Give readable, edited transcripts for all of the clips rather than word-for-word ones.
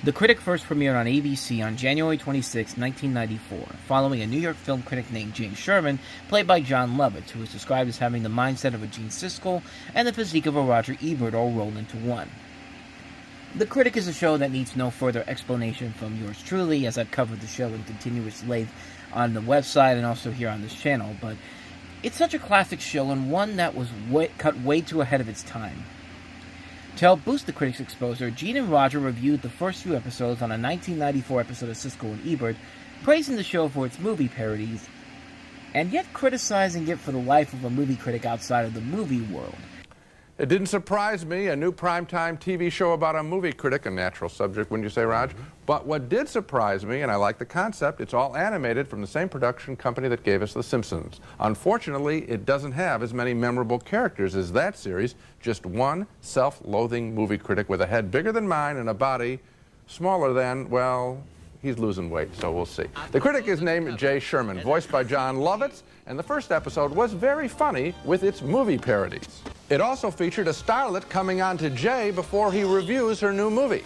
The Critic first premiered on ABC on January 26, 1994, following a New York film critic named Jay Sherman, played by Jon Lovitz, who was described as having the mindset of a Gene Siskel and the physique of a Roger Ebert all rolled into one. The Critic is a show that needs no further explanation from yours truly, as I've covered the show in continuous length on the website and also here on this channel, but it's such a classic show and one that was cut way too ahead of its time. To help boost the Critic's exposure, Gene and Roger reviewed the first few episodes on a 1994 episode of Siskel and Ebert, praising the show for its movie parodies, and yet criticizing it for the life of a movie critic outside of the movie world. It didn't surprise me, a new primetime TV show about a movie critic, a natural subject, wouldn't you say, Raj? But what did surprise me, and I like the concept, it's all animated from the same production company that gave us The Simpsons. Unfortunately, it doesn't have as many memorable characters as that series, just one self-loathing movie critic with a head bigger than mine and a body smaller than, well, he's losing weight, so we'll see. The critic is named Jay Sherman, voiced by Jon Lovitz, and the first episode was very funny with its movie parodies. It also featured a starlet coming on to Jay before he reviews her new movie.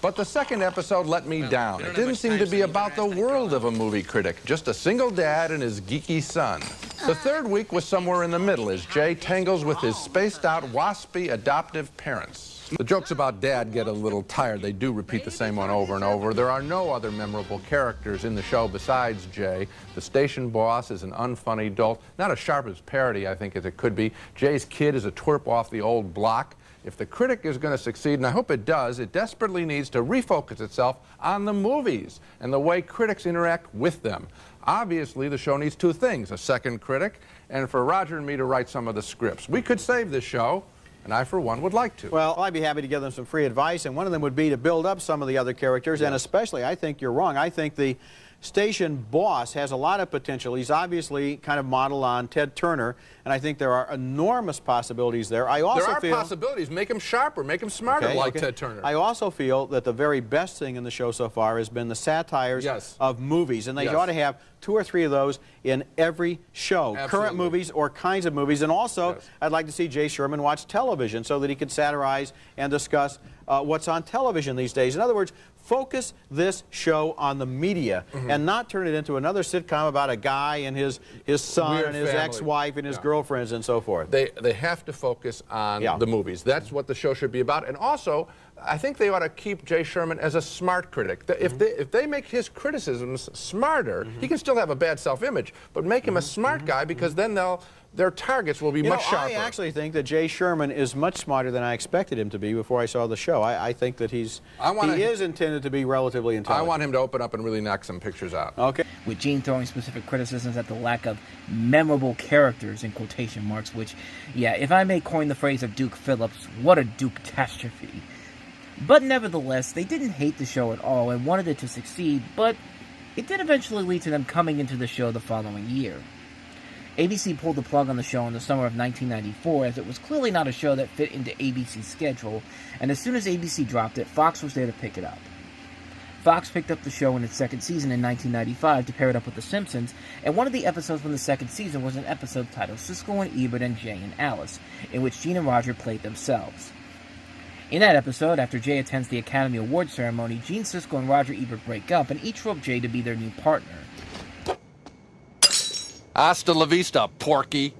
But the second episode let me down. It didn't seem to be about the world of a movie critic, just a single dad and his geeky son. The third week was somewhere in the middle as Jay tangles with his spaced-out, waspy adoptive parents. The jokes about Dad get a little tired. They do repeat the same one over and over. There are no other memorable characters in the show besides Jay. The station boss is an unfunny dolt, not as sharp as parody, I think, as it could be. Jay's kid is a twerp off the old block. If the critic is going to succeed, and I hope it does, it desperately needs to refocus itself on the movies and the way critics interact with them. Obviously, the show needs two things, a second critic, and for Roger and me to write some of the scripts. We could save this show, and I, for one, would like to. Well, I'd be happy to give them some free advice, and one of them would be to build up some of the other characters, and especially, I think you're wrong, I think the station boss has a lot of potential. He's obviously kind of modeled on Ted Turner, and I think there are enormous possibilities there. I also feel possibilities. Make him sharper, make him smarter, like Ted Turner. I also feel that the very best thing in the show so far has been the satires of movies, and they ought to have 2 or 3 of those in every show. Current movies or kinds of movies, and also I'd like to see Jay Sherman watch television so that he could satirize and discuss what's on television these days. In other words, focus this show on the media and not turn it into another sitcom about a guy and his son and his ex-wife and his girlfriends and so forth. They have to focus on the movies. That's what the show should be about. And also, I think they ought to keep Jay Sherman as a smart critic. If they make his criticisms smarter, he can still have a bad self-image, but make him a smart guy, because then their targets will be much sharper. I actually think that Jay Sherman is much smarter than I expected him to be before I saw the show. I think that he is intended to be relatively intelligent. I want him to open up and really knock some pictures out. Okay. With Gene throwing specific criticisms at the lack of memorable characters, in quotation marks, which, yeah, if I may coin the phrase of Duke Phillips, what a Duke-tastrophe. But nevertheless, they didn't hate the show at all and wanted it to succeed, but it did eventually lead to them coming into the show the following year. ABC pulled the plug on the show in the summer of 1994, as it was clearly not a show that fit into ABC's schedule, and as soon as ABC dropped it, Fox was there to pick it up. Fox picked up the show in its second season in 1995 to pair it up with The Simpsons, and one of the episodes from the second season was an episode titled Siskel and Ebert and Jay and Alice, in which Gene and Roger played themselves. In that episode, after Jay attends the Academy Award ceremony, Gene Siskel and Roger Ebert break up and each rope Jay to be their new partner. Hasta la vista, porky.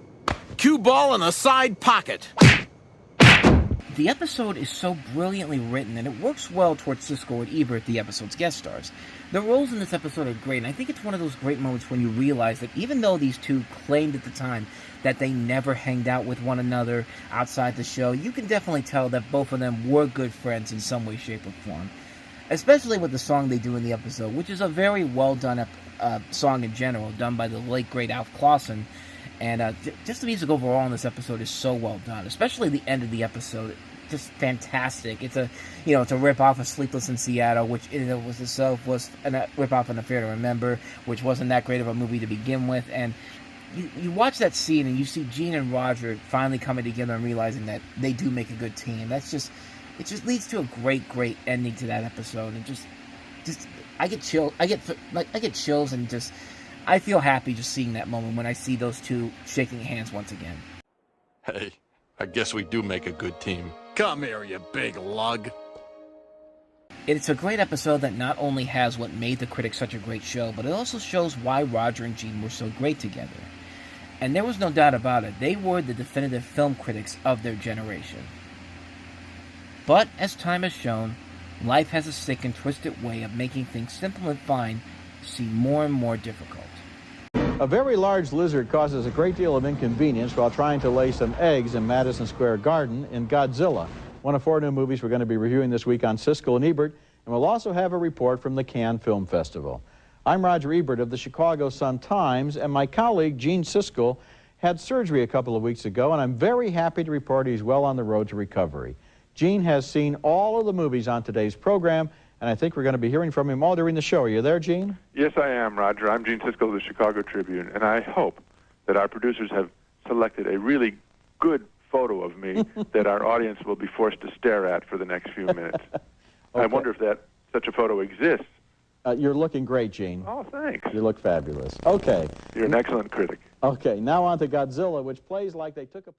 Cue ball in a side pocket. The episode is so brilliantly written, and it works well towards Siskel and Ebert, the episode's guest stars. The roles in this episode are great, and I think it's one of those great moments when you realize that even though these two claimed at the time that they never hanged out with one another outside the show, you can definitely tell that both of them were good friends in some way, shape, or form. Especially with the song they do in the episode, which is a very well-done song in general, done by the late, great Alf Clausen. And just the music overall in this episode is so well done, especially the end of the episode. Just fantastic. It's a rip-off of Sleepless in Seattle, which in and of itself was a rip-off of An Affair to Remember, which wasn't that great of a movie to begin with. And you watch that scene and you see Gene and Roger finally coming together and realizing that they do make a good team. It just leads to a great ending to that episode. And just I get chills and just I feel happy just seeing that moment when I see those two shaking hands once again. Hey, I guess we do make a good team. Come here, you big lug. It's a great episode that not only has what made The Critic such a great show, but it also shows why Roger and Gene were so great together. And there was no doubt about it, they were the definitive film critics of their generation. But, as time has shown, life has a sick and twisted way of making things simple and fine seem more and more difficult. A very large lizard causes a great deal of inconvenience while trying to lay some eggs in Madison Square Garden in Godzilla, one of 4 new movies we're going to be reviewing this week on Siskel and Ebert, and we'll also have a report from the Cannes Film Festival. I'm Roger Ebert of the Chicago Sun-Times, and my colleague Gene Siskel had surgery a couple of weeks ago, and I'm very happy to report he's well on the road to recovery. Gene has seen all of the movies on today's program, and I think we're going to be hearing from him all during the show. Are you there, Gene? Yes, I am, Roger. I'm Gene Siskel of the Chicago Tribune, and I hope that our producers have selected a really good photo of me that our audience will be forced to stare at for the next few minutes. Okay. I wonder if such a photo exists. You're looking great, Gene. Oh, thanks. You look fabulous. Okay. You're an excellent critic. Okay, now on to Godzilla, which plays like they took a...